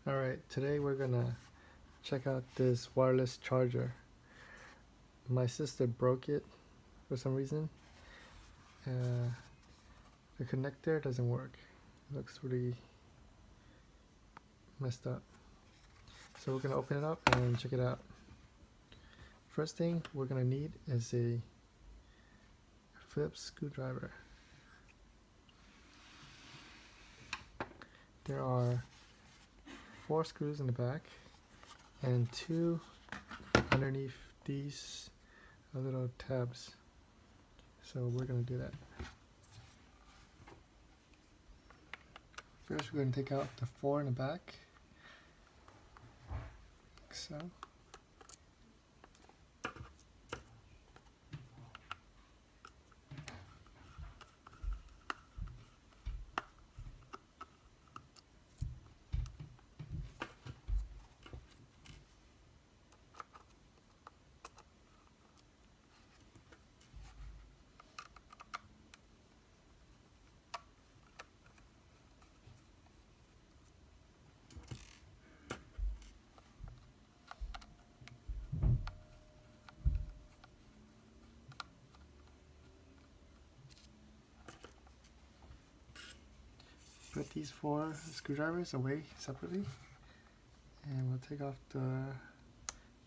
Alright, today we're gonna check out this wireless charger. My sister broke it for some reason. The connector doesn't work. It looks really messed up. So we're gonna open it up and check it out. First thing we're gonna need is a Phillips screwdriver. There are 4 screws in the back and 2 underneath these little tabs. So we're going to do that. First we're going to take out the 4 in the back, like so. Put these 4 screwdrivers away separately, and we'll take off the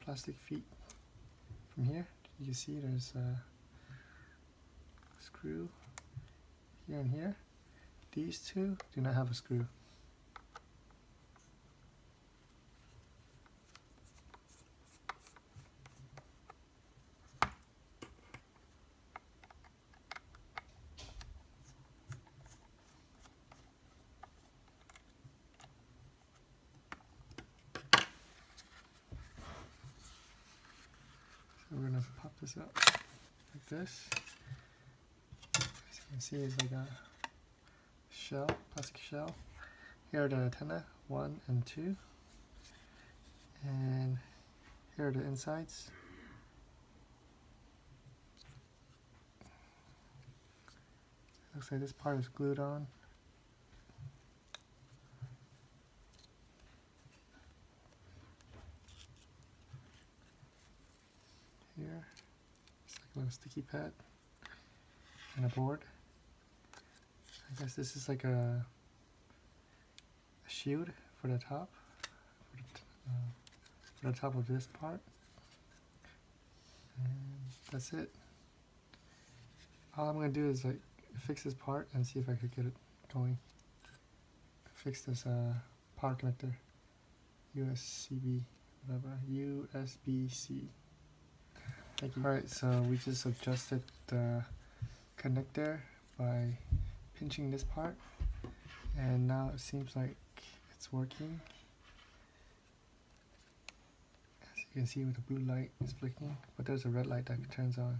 plastic feet from here. You can see there's a screw here and here. These 2 do not have a screw. So we're going to pop this up like this. As you can see, it's like a shell, plastic shell. Here are the antenna 1 and 2, and here are the insides. Looks like this part is glued on. Here, it's like a little sticky pad and a board. I guess this is like a shield for the top, for the top of this part. And that's it. All I'm gonna do is like fix this part and see if I could get it going. Fix this power connector, USB, whatever, USB-C. Thank you. Alright, so we just adjusted the connector by pinching this part, and now it seems like it's working. As you can see, with the blue light is blinking, but there's a red light that turns on.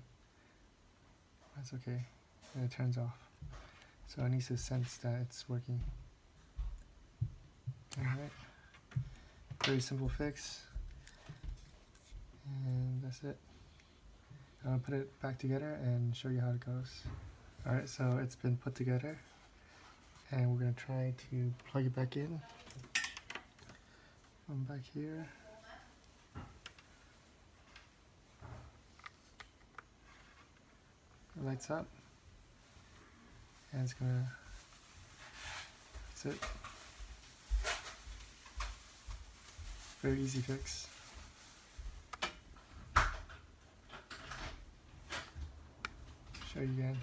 That's okay, and it turns off. So it needs to sense that it's working. Alright, very simple fix, and that's it. I'll put it back together and show you how it goes. Alright, so it's been put together, and we're going to try to plug it back in. From back here. It lights up, and it's going to, that's it. Very easy fix. Show you again.